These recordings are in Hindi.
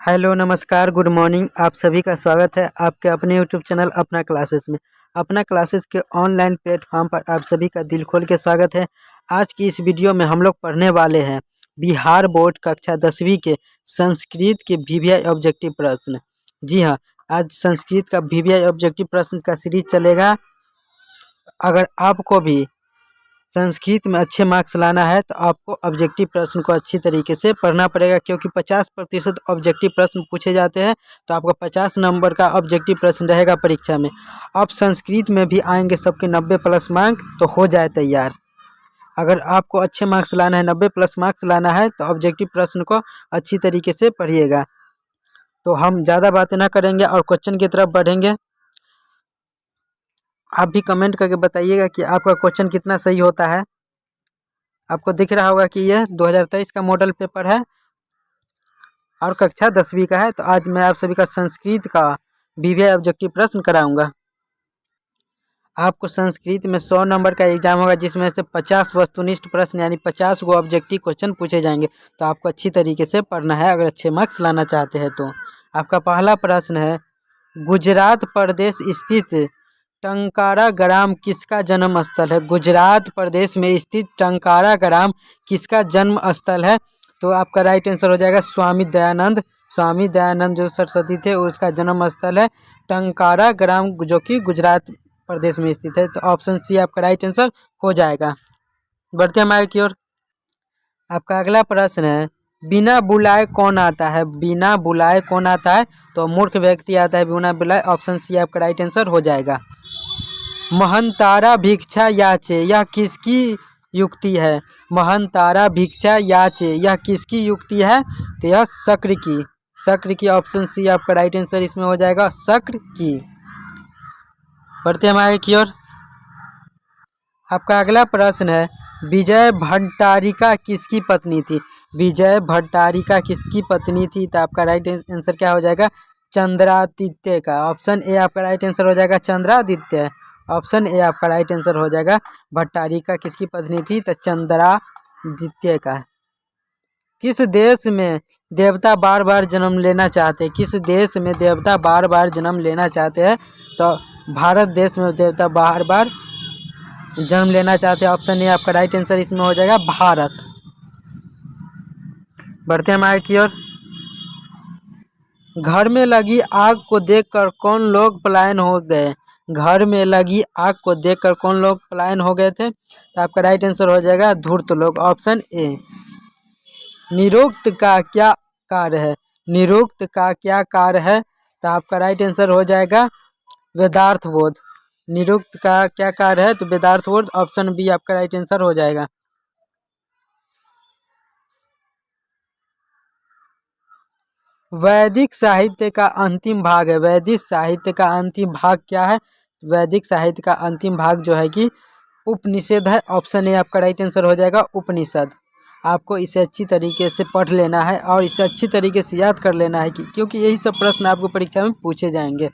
हेलो नमस्कार गुड मॉर्निंग। आप सभी का स्वागत है आपके अपने यूट्यूब चैनल अपना क्लासेस में। अपना क्लासेस के ऑनलाइन प्लेटफॉर्म पर आप सभी का दिल खोल के स्वागत है। आज की इस वीडियो में हम लोग पढ़ने वाले हैं बिहार बोर्ड कक्षा 10वीं के संस्कृत के वीवीआई ऑब्जेक्टिव प्रश्न। जी हाँ, आज संस्कृत का वीवीआई ऑब्जेक्टिव प्रश्न का सीरीज चलेगा। अगर आपको भी संस्कृत में अच्छे मार्क्स लाना है तो आपको ऑब्जेक्टिव प्रश्न को अच्छी तरीके से पढ़ना पड़ेगा, क्योंकि 50% ऑब्जेक्टिव प्रश्न पूछे जाते हैं। तो आपका 50 नंबर का ऑब्जेक्टिव प्रश्न रहेगा परीक्षा में। अब संस्कृत में भी आएंगे सबके 90 प्लस मार्क, तो हो जाए तैयार। अगर आपको अच्छे मार्क्स लाना है, 90 प्लस मार्क्स लाना है, तो ऑब्जेक्टिव प्रश्न को अच्छी तरीके से पढ़िएगा। तो हम ज़्यादा बातें ना करेंगे और क्वेश्चन की तरफ बढ़ेंगे। आप भी कमेंट करके बताइएगा कि आपका क्वेश्चन कितना सही होता है। आपको दिख रहा होगा कि यह 2023 का मॉडल पेपर है और कक्षा 10वीं का है। तो आज मैं आप सभी का संस्कृत का वीवीआई ऑब्जेक्टिव प्रश्न कराऊंगा। आपको संस्कृत में 100 नंबर का एग्जाम होगा, जिसमें से 50 वस्तुनिष्ठ प्रश्न यानी 50 गो ऑब्जेक्टिव क्वेश्चन पूछे जाएंगे। तो आपको अच्छी तरीके से पढ़ना है अगर अच्छे मार्क्स लाना चाहते हैं तो। आपका पहला प्रश्न है, गुजरात प्रदेश स्थित टंकारा ग्राम किसका जन्म स्थल है? गुजरात प्रदेश में स्थित टंकारा ग्राम किसका जन्म स्थल है? तो आपका राइट आंसर हो जाएगा स्वामी दयानंद। स्वामी दयानंद जो सरस्वती थे उसका जन्म स्थल है टंकारा ग्राम, जो कि गुजरात प्रदेश में स्थित है। तो ऑप्शन सी आपका राइट आंसर हो जाएगा। बढ़ते हैं हमारे की ओर। आपका अगला प्रश्न है, बिना बुलाए कौन आता है? बिना बुलाए कौन आता है? तो मूर्ख व्यक्ति आता है बिना बुलाए। ऑप्शन सी आपका राइट आंसर हो जाएगा। महंतारा भिक्षा याचे, यह किसकी युक्ति है? महंतारा भिक्षा याचे, यह किसकी युक्ति है? तो यह शक्र की। शक्र की, ऑप्शन सी आपका राइट आंसर इसमें हो जाएगा, शक्र की। बढ़ते हमारे की ओर। आपका अगला प्रश्न है, विजय भट्टारिका किसकी पत्नी थी? विजय भट्टारिका किसकी पत्नी थी? तो आपका राइट आंसर क्या हो जाएगा? चंद्रादित्य का। ऑप्शन ए आपका राइट आंसर हो जाएगा, चंद्रादित्य। ऑप्शन ए आपका राइट आंसर हो जाएगा। भट्टारिका किसकी पत्नी थी? तो चंद्रादित्य का। किस देश में देवता बार बार जन्म लेना चाहते हैं? किस देश में देवता बार बार जन्म लेना चाहते हैं? तो भारत देश में देवता बार बार जन्म लेना चाहते हैं। ऑप्शन ए आपका राइट आंसर इसमें हो जाएगा, भारत। बढ़ते हैं हमारे की ओर। घर में लगी आग को देखकर कौन लोग पलायन हो गए? घर में लगी आग को देखकर कौन लोग पलायन हो गए थे? तो आपका राइट आंसर हो जाएगा, धूर्त लोग। Option A. निरुक्त का क्या कार्य है? निरुक्त का क्या कार्य है? तो आपका राइट आंसर हो जाएगा, वेदार्थ बोध। निरुक्त का क्या कार्य है? तो वेदार्थ बोध। ऑप्शन बी आपका राइट आंसर हो जाएगा। वैदिक साहित्य का अंतिम भाग है। वैदिक साहित्य का अंतिम भाग क्या है? वैदिक साहित्य का अंतिम भाग जो है कि उपनिषद है। ऑप्शन ए आपका राइट आंसर हो जाएगा, उपनिषद। आपको इसे अच्छी तरीके से पढ़ लेना है और इसे अच्छी तरीके से याद कर लेना है, क्योंकि यही सब प्रश्न आपको परीक्षा में पूछे जाएंगे।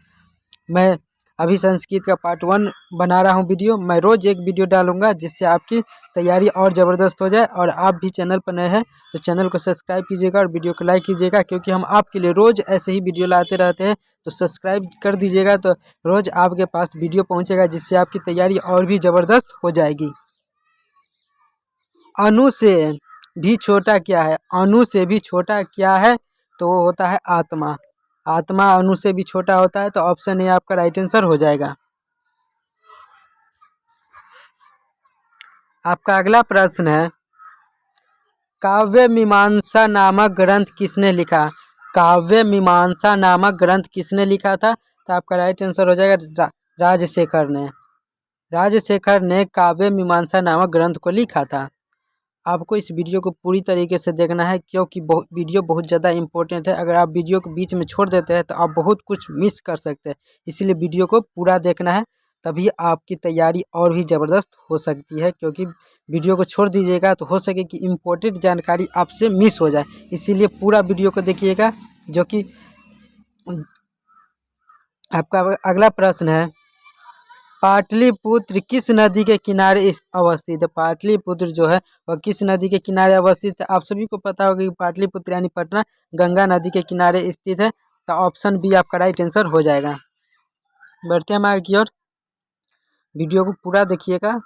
मैं अभी संस्कृत का पार्ट 1 बना रहा हूँ वीडियो। मैं रोज़ एक वीडियो डालूंगा, जिससे आपकी तैयारी और ज़बरदस्त हो जाए। और आप भी चैनल पर नए हैं तो चैनल को सब्सक्राइब कीजिएगा और वीडियो को लाइक कीजिएगा, क्योंकि हम आपके लिए रोज़ ऐसे ही वीडियो लाते रहते हैं। तो सब्सक्राइब कर दीजिएगा, तो रोज़ आपके पास वीडियो पहुँचेगा, जिससे आपकी तैयारी और भी ज़बरदस्त हो जाएगी। अणु से भी छोटा क्या है? अणु से भी छोटा क्या है? तो वो होता है आत्मा। आत्मा अणु से भी छोटा होता है। तो ऑप्शन ए आपका राइट आंसर हो जाएगा। आपका अगला प्रश्न है, काव्य मीमांसा नामक ग्रंथ किसने लिखा? काव्य मीमांसा नामक ग्रंथ किसने लिखा था? तो आपका राइट आंसर हो जाएगा, राजशेखर ने। राजशेखर ने काव्य मीमांसा नामक ग्रंथ को लिखा था। आपको इस वीडियो को पूरी तरीके से देखना है, क्योंकि वीडियो बहुत ज़्यादा इंपॉर्टेंट है। अगर आप वीडियो को बीच में छोड़ देते हैं तो आप बहुत कुछ मिस कर सकते हैं। इसीलिए वीडियो को पूरा देखना है, तभी आपकी तैयारी और भी ज़बरदस्त हो सकती है। क्योंकि वीडियो को छोड़ दीजिएगा तो हो सके कि इम्पोर्टेंट जानकारी आपसे मिस हो जाए। इसीलिए पूरा वीडियो को देखिएगा। जो कि आपका अगला प्रश्न है, पाटलिपुत्र किस नदी के किनारे अवस्थित है? पाटलिपुत्र जो है वह किस नदी के किनारे अवस्थित है? आप सभी को पता होगा कि पाटलिपुत्र यानी पटना गंगा नदी के किनारे स्थित है। तो ऑप्शन बी आपका राइट आंसर हो जाएगा। बढ़ते हैं हम आगे की ओर। वीडियो को पूरा देखिएगा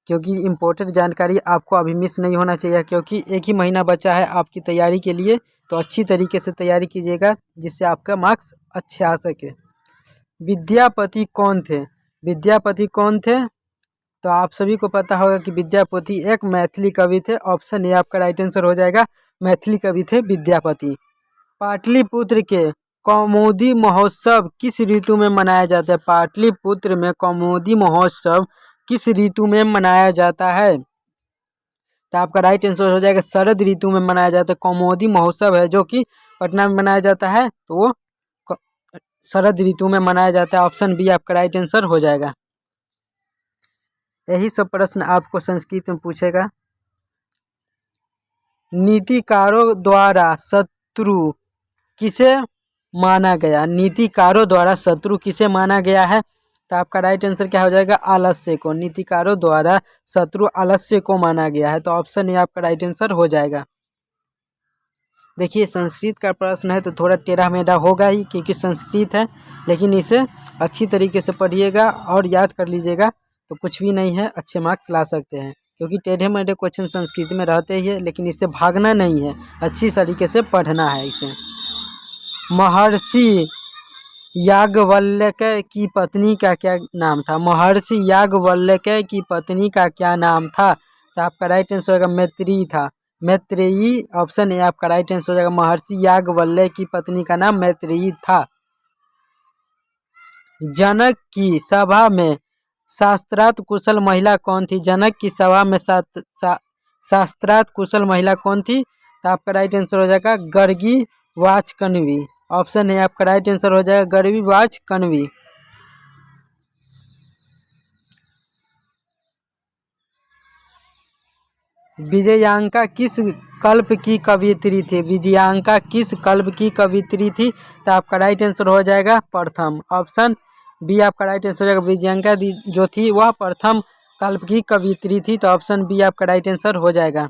क्योंकि इम्पोर्टेंट जानकारी आपको अभी मिस नहीं होना चाहिए, क्योंकि एक ही महीना बचा है आपकी तैयारी के लिए। तो अच्छी तरीके से तैयारी कीजिएगा जिससे आपका मार्क्स अच्छे आ सके। विद्यापति कौन थे? विद्यापति कौन थे? तो आप सभी को पता होगा कि विद्यापति एक मैथिली कवि थे। ऑप्शन ए आपका राइट आंसर हो जाएगा, मैथिली कवि थे विद्यापति। पाटलिपुत्र के कौमुदी महोत्सव किस ऋतु में मनाया जाता है? पाटलिपुत्र में कौमुदी महोत्सव किस ऋतु में मनाया जाता है? तो आपका राइट आंसर हो जाएगा शरद ऋतु में मनाया जाता है। कौमुदी महोत्सव है जो कि पटना में मनाया जाता है, तो वो शरद ऋतु में मनाया जाता है। ऑप्शन बी आपका राइट आंसर हो जाएगा। यही सब प्रश्न आपको संस्कृत में पूछेगा। नीतिकारों द्वारा शत्रु किसे माना गया? नीतिकारों द्वारा शत्रु किसे माना गया है? तो आपका राइट आंसर क्या हो जाएगा? आलस्य को। नीतिकारों द्वारा शत्रु आलस्य को माना गया है। तो ऑप्शन ए आपका राइट आंसर हो जाएगा। देखिए संस्कृत का प्रश्न है तो थोड़ा टेढ़ा मेढ़ा होगा ही, क्योंकि संस्कृत है, लेकिन इसे अच्छी तरीके से पढ़िएगा और याद कर लीजिएगा तो कुछ भी नहीं है, अच्छे मार्क्स ला सकते हैं। क्योंकि टेढ़े मेढ़े क्वेश्चन संस्कृत में रहते ही है, लेकिन इससे भागना नहीं है, अच्छी तरीके से पढ़ना है इसे। महर्षि याज्ञवल्क्य की पत्नी का क्या नाम था? महर्षि याज्ञवल्क्य की पत्नी का क्या नाम था? तो आपका राइट आंसर होगा मैत्रेयी था। मैत्रेयी। ऑप्शन ए आपका राइट आंसर हो जाएगा। महर्षि याज्ञवल्क्य की पत्नी का नाम मैत्रेयी था। जनक की सभा में शास्त्रार्थ कुशल महिला कौन थी? जनक की सभा में शास्त्रार्थ कुशल महिला कौन थी? तो आपका राइट आंसर हो जाएगा गर्गी वाचकन्वी। ऑप्शन है आपका राइट आंसर हो जाएगा गर्गी वाचकन्वी। विजयांका किस कल्प की कवियत्री थी? विजयांका किस कल्प की कवियत्री थी? तो आपका राइट आंसर हो जाएगा प्रथम। ऑप्शन बी आपका राइट आंसर हो जाएगा। विजयांका जो थी वह प्रथम कल्प की कवियत्री थी। तो ऑप्शन बी आपका राइट आंसर हो जाएगा।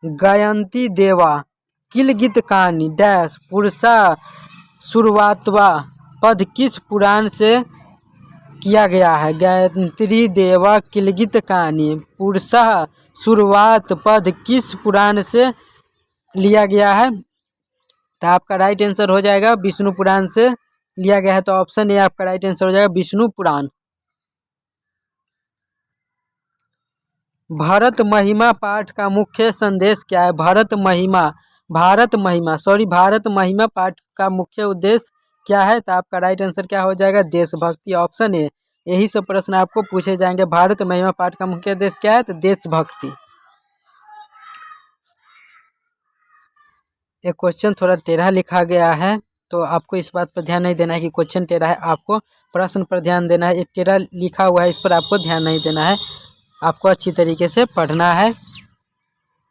गायंती देवा किलगित कानी डैश पुरुषा शुरुआतवा पद किस पुराण से किया गया है? गायत्री देवा किलगित कहानी पुरुषा शुरुआत पद किस पुराण से लिया गया है? तो आपका राइट आंसर हो जाएगा विष्णु पुराण से लिया गया है। तो ऑप्शन ए आपका राइट आंसर हो जाएगा विष्णु पुराण। भारत महिमा पाठ का मुख्य संदेश क्या है? भारत महिमा पाठ का मुख्य उद्देश्य क्या है? तो आपका राइट आंसर क्या हो जाएगा? देशभक्ति। Option A. यही सब प्रश्न आपको पूछे जाएंगे। भारत महिमा पाठ का मुख्य उद्देश्य क्या है? तो देशभक्ति। एक क्वेश्चन थोड़ा टेढ़ा लिखा गया है, तो आपको इस बात पर ध्यान नहीं देना है कि क्वेश्चन टेढ़ा है, आपको प्रश्न पर ध्यान देना है। एक टेढ़ा लिखा हुआ है, इस पर आपको ध्यान नहीं देना है, आपको अच्छी तरीके से पढ़ना है।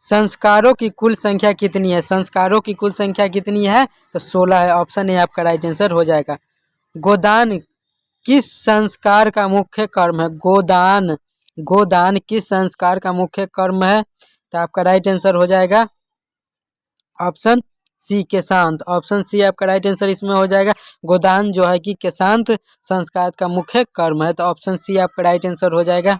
संस्कारों की कुल संख्या कितनी है? संस्कारों की कुल संख्या कितनी है? तो 16 है। ऑप्शन ए आपका राइट आंसर हो जाएगा। गोदान किस संस्कार का मुख्य कर्म है? गोदान किस संस्कार का मुख्य कर्म है? तो आपका राइट आंसर हो जाएगा ऑप्शन सी केशांत। ऑप्शन सी आपका राइट आंसर इसमें हो जाएगा। गोदान जो है कि केशांत संस्कार का मुख्य कर्म है। तो ऑप्शन सी आपका राइट आंसर हो जाएगा।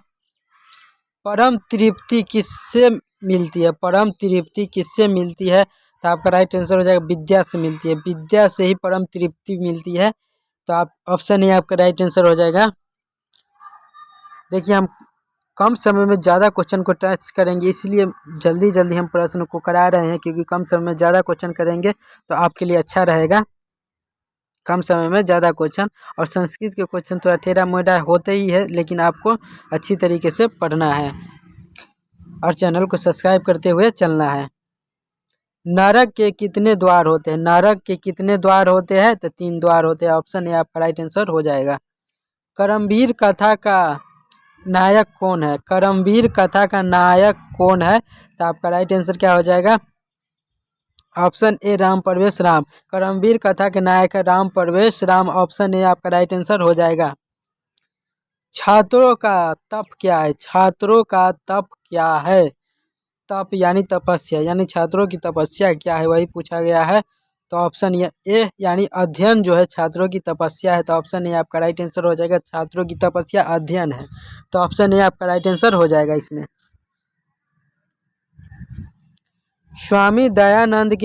परम तृप्ति किससे मिलती है? परम तृप्ति किससे मिलती है? तो आपका राइट आंसर हो जाएगा विद्या से मिलती है। विद्या से ही परम तृप्ति मिलती है। तो आप ऑप्शन ए आपका राइट आंसर हो जाएगा। देखिए हम कम समय में ज़्यादा क्वेश्चन को टच करेंगे, इसलिए जल्दी हम प्रश्न को करा रहे हैं, क्योंकि कम समय में ज़्यादा क्वेश्चन करेंगे तो आपके लिए अच्छा रहेगा। कम समय में ज़्यादा क्वेश्चन, और संस्कृत के क्वेश्चन थोड़ा टेढ़ा मेढ़ा होते ही है, लेकिन आपको अच्छी तरीके से पढ़ना है और चैनल को सब्सक्राइब करते हुए चलना है। नरक के कितने द्वार होते हैं? नरक के कितने द्वार होते हैं? तो 3 द्वार होते हैं। ऑप्शन ए आपका राइट आंसर हो जाएगा। करमवीर कथा का नायक कौन है? करमवीर कथा का नायक कौन है? तो आपका राइट आंसर क्या हो जाएगा? ऑप्शन ए राम प्रवेश राम। करमवीर कथा के नायक है राम प्रवेश राम। ऑप्शन ए आपका राइट आंसर हो जाएगा। छात्रों का तप क्या है? छात्रों का तप क्या है? तप यानी तपस्या, यानी छात्रों की तपस्या क्या है वही पूछा गया है। तो ऑप्शन ए यानी अध्ययन जो है छात्रों की तपस्या है। तो ऑप्शन ए आपका राइट आंसर हो जाएगा। छात्रों की तपस्या अध्ययन है। तो ऑप्शन ए आपका राइट आंसर हो जाएगा इसमें। स्वामी दयानंद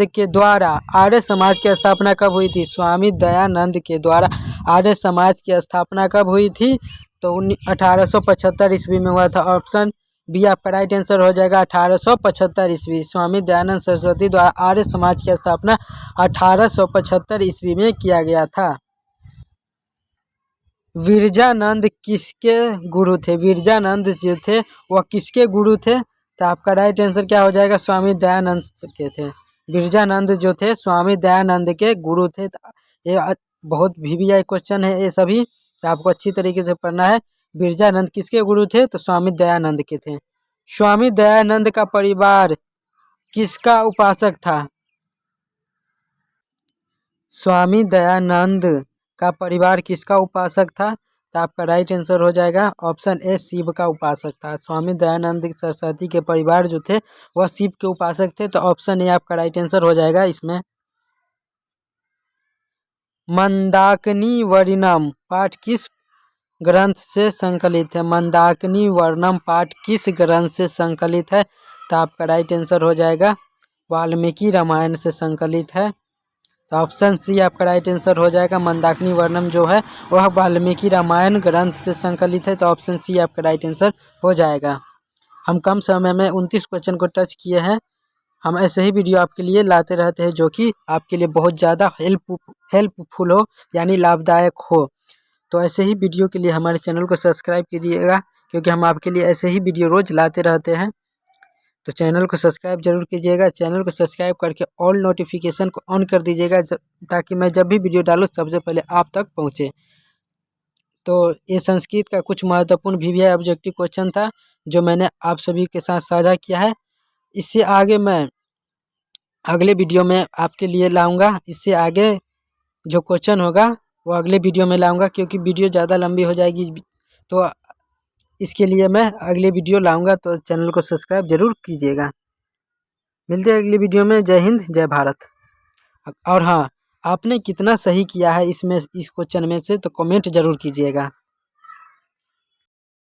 के द्वारा आर्य समाज की स्थापना कब हुई थी? स्वामी दयानंद के द्वारा आर्य समाज की स्थापना कब हुई थी? तो 1875 ईस्वी में हुआ था। ऑप्शन बी आपका राइट आंसर हो जाएगा। 1875 ईस्वी स्वामी दयानंद सरस्वती द्वारा आर्य समाज की स्थापना 1875 ईस्वी में किया गया था। विरजानंद किसके गुरु थे? विरजानंद जो थे वह किसके गुरु थे? तो आपका राइट आंसर क्या हो जाएगा? स्वामी दयानंद के थे। विरजानंद जो थे स्वामी दयानंद के गुरु थे। ये बहुत VVI क्वेश्चन है ये सभी, तो आपको अच्छी तरीके से पढ़ना है। विरजानंद किसके गुरु थे? तो स्वामी दयानंद के थे। स्वामी दयानंद का परिवार किसका उपासक था? स्वामी दयानंद का परिवार किसका उपासक था? तो आपका राइट आंसर हो जाएगा ऑप्शन ए शिव का उपासक था। स्वामी दयानंद सरस्वती के परिवार जो थे वह शिव के उपासक थे। तो ऑप्शन ए आपका राइट आंसर हो जाएगा इसमें। मंदाकिनी वर्णम पाठ किस ग्रंथ से संकलित है? मंदाकिनी वर्णम पाठ किस ग्रंथ से संकलित है? तो आपका राइट आंसर हो जाएगा वाल्मीकि रामायण से संकलित है। तो ऑप्शन सी आपका राइट आंसर हो जाएगा। मंदाकिनी वर्णम जो है वह वाल्मीकि रामायण ग्रंथ से संकलित है। तो ऑप्शन सी आपका राइट आंसर हो जाएगा। हम कम समय में 29 क्वेश्चन को टच किए हैं। हम ऐसे ही वीडियो आपके लिए लाते रहते हैं जो कि आपके लिए बहुत ज़्यादा हेल्पफुल हो, यानी लाभदायक हो। तो ऐसे ही वीडियो के लिए हमारे चैनल को सब्सक्राइब कीजिएगा, क्योंकि हम आपके लिए ऐसे ही वीडियो रोज़ लाते रहते हैं। तो चैनल को सब्सक्राइब जरूर कीजिएगा। चैनल को सब्सक्राइब करके ऑल नोटिफिकेशन को ऑन कर दीजिएगा, ताकि मैं जब भी वीडियो डालूँ सबसे पहले आप तक पहुँचे। तो ये संस्कृत का कुछ महत्वपूर्ण VVI ऑब्जेक्टिव क्वेश्चन था जो मैंने आप सभी के साथ साझा किया है। इससे आगे मैं अगले वीडियो में आपके लिए लाऊंगा। इससे आगे जो क्वेश्चन होगा वो अगले वीडियो में लाऊंगा, क्योंकि वीडियो ज़्यादा लंबी हो जाएगी। तो इसके लिए मैं अगले वीडियो लाऊंगा। तो चैनल को सब्सक्राइब जरूर कीजिएगा। मिलते हैं अगली वीडियो में। जय हिंद, जय भारत। और हाँ, आपने कितना सही किया है इस क्वेश्चन में से तो कमेंट जरूर कीजिएगा।